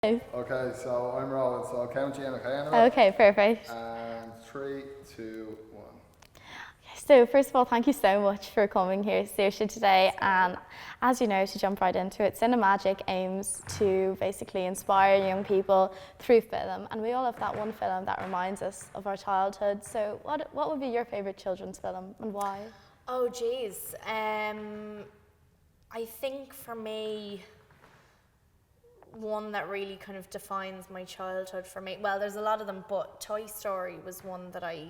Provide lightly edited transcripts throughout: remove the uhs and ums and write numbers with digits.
Okay, so I'm rolling, so I'll count you in, okay, Anabel? Okay, perfect. And 3, 2, 1. So first of all, thank you so much for coming here, Saoirse, today. And as you know, to jump right into it, Cinemagic aims to basically inspire young people through film. And we all have that one film that reminds us of our childhood. So what would be your favourite children's film and why? Oh, geez. I think for me, one that really kind of defines my childhood for me, well, there's a lot of them, but Toy Story was one that I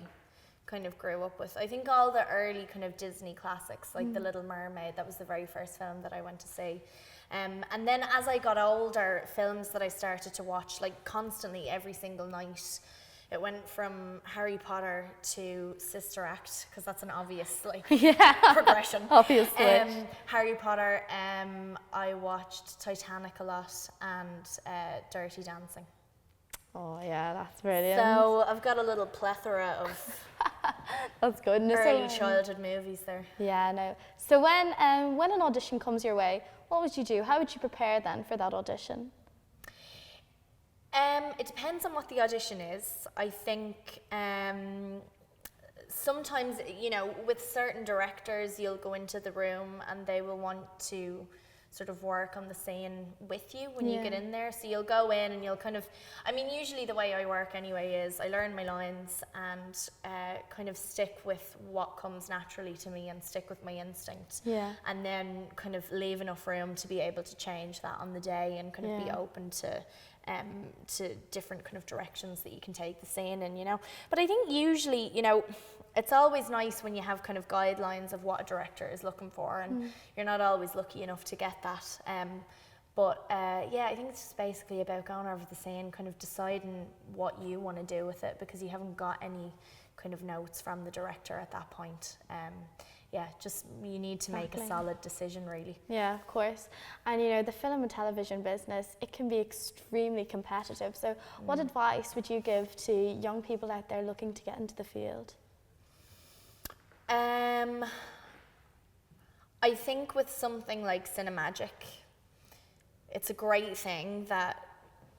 kind of grew up with. I think all the early kind of Disney classics, like The Little Mermaid, that was the very first film that I went to see. And then as I got older, films that I started to watch like constantly every single night. It went from Harry Potter to Sister Act, because that's an obvious progression. Obviously. Harry Potter, I watched Titanic a lot, and Dirty Dancing. Oh yeah, that's brilliant. So I've got a little plethora of that's good. early childhood movies there. Yeah, no. So when an audition comes your way, what would you do? How would you prepare then for that audition? It depends on what the audition is. I think sometimes, with certain directors, you'll go into the room and they will want to sort of work on the scene with you when you get in there. So you'll go in and you'll usually the way I work anyway is I learn my lines and kind of stick with what comes naturally to me and stick with my instinct. Yeah. And then kind of leave enough room to be able to change that on the day and kind of be open to different kind of directions that you can take the scene in, But I think usually, it's always nice when you have kind of guidelines of what a director is looking for, and you're not always lucky enough to get that. I think it's just basically about going over the scene, kind of deciding what you want to do with it, because you haven't got any kind of notes from the director at that point. You need to make a solid decision, really. Yeah, of course. And the film and television business, it can be extremely competitive. So what advice would you give to young people out there looking to get into the field? I think with something like Cinemagic, it's a great thing that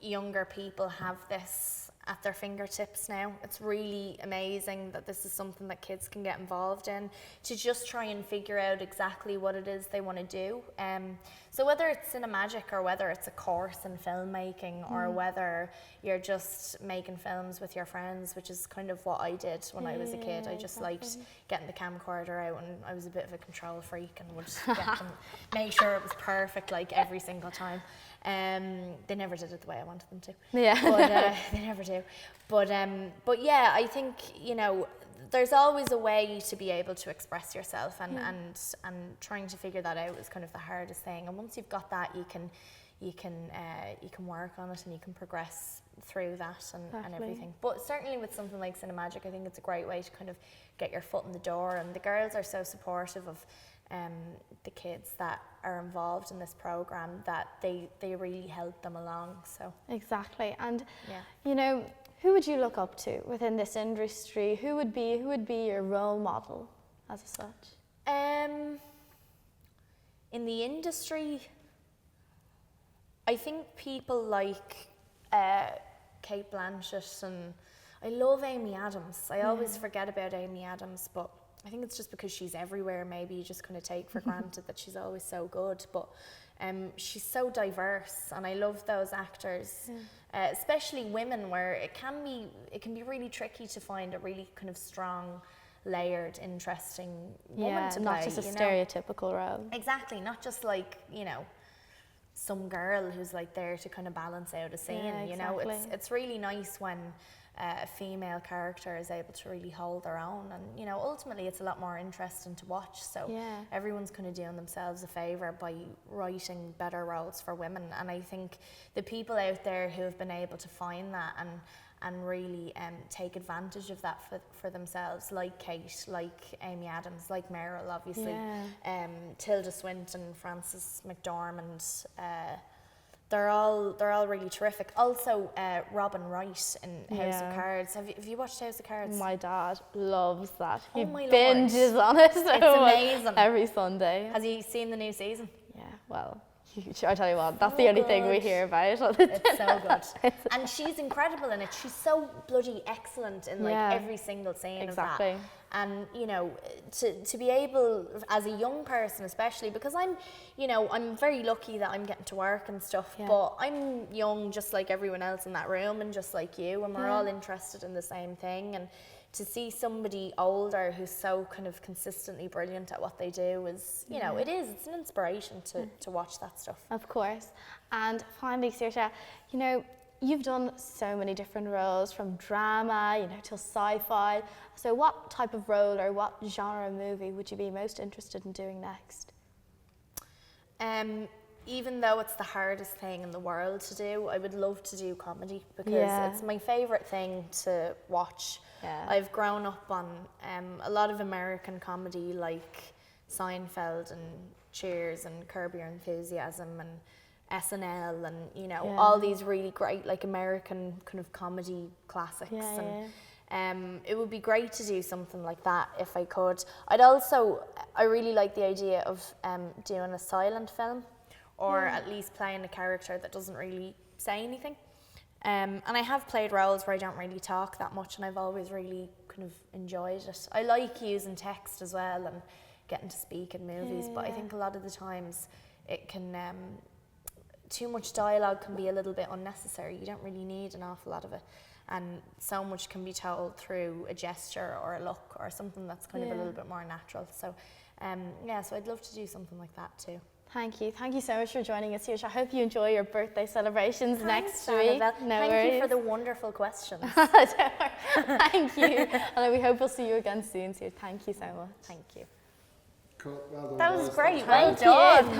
younger people have this at their fingertips now. It's really amazing that this is something that kids can get involved in, to just try and figure out exactly what it is they want to do. So whether it's Cinemagic or whether it's a course in filmmaking or whether you're just making films with your friends, which is kind of what I did when I was a kid. I just liked getting the camcorder out, and I was a bit of a control freak and would get them, make sure it was perfect like every single time. They never did it the way I wanted them to. Yeah. But they never do. But yeah, I think, there's always a way to be able to express yourself, and trying to figure that out is kind of the hardest thing. And once you've got that, you can work on it and you can progress through that and everything. But certainly with something like Cinemagic, I think it's a great way to kind of get your foot in the door, and the girls are so supportive of the kids that are involved in this program, that they really help them along. So exactly. And who would you look up to within this industry? Who would be your role model as such? In the industry, I think people like Kate Blanchett, and I love Amy Adams. I always forget about Amy Adams, but I think it's just because she's everywhere. Maybe you just kind of take for granted that she's always so good, but she's so diverse, and I love those actors, especially women, where it can be really tricky to find a really kind of strong, layered, interesting woman to play. Not just a stereotypical role. Exactly, not just like some girl who's like there to kind of balance out a scene. Exactly. It's really nice when a female character is able to really hold their own, and ultimately it's a lot more interesting to watch. So everyone's kind of doing themselves a favour by writing better roles for women, and I think the people out there who have been able to find that and really take advantage of that for themselves, like Kate, like Amy Adams, like Meryl, obviously, Tilda Swinton, Frances McDormand, they're all really terrific. Also, Robin Wright in House of Cards. Have you watched House of Cards? My dad loves that. He binges on it so it's amazing. Every Sunday. Has he seen the new season? Yeah, well, huge. I tell you what, that's the only thing we good. hear about. It's so good. And she's incredible in it. She's so bloody excellent in like Yeah. every single scene Exactly. of that. And, you know, to be able, as a young person especially, because I'm, you know, I'm very lucky that I'm getting to work and stuff, Yeah. but I'm young just like everyone else in that room and just like you, and we're Yeah. all interested in the same thing. And to see somebody older who's so kind of consistently brilliant at what they do is, you know, it's an inspiration to watch that stuff. Of course. And finally, Saoirse, you know, you've done so many different roles, from drama, you know, till sci-fi. So what type of role or what genre movie would you be most interested in doing next? Even though it's the hardest thing in the world to do, I would love to do comedy because Yeah. it's my favourite thing to watch. Yeah. I've grown up on a lot of American comedy like Seinfeld and Cheers and Curb Your Enthusiasm and SNL and, you know, Yeah. all these really great like American kind of comedy classics. Yeah, And it would be great to do something like that if I could. I really like the idea of doing a silent film, or at least playing a character that doesn't really say anything. And I have played roles where I don't really talk that much, and I've always really kind of enjoyed it. I like using text as well and getting to speak in movies, but I think a lot of the times it can, too much dialogue can be a little bit unnecessary. You don't really need an awful lot of it. And so much can be told through a gesture or a look or something that's kind of a little bit more natural. So, so I'd love to do something like that too. Thank you. Thank you so much for joining us, Saoirse. I hope you enjoy your birthday celebrations next Thanks, week. Anabel. No Thank worries. you for the wonderful questions. Thank you. And we hope we'll see you again soon, Saoirse. Thank you so much. Thank you. Cool. Well done, That was boys. great. That Well was done.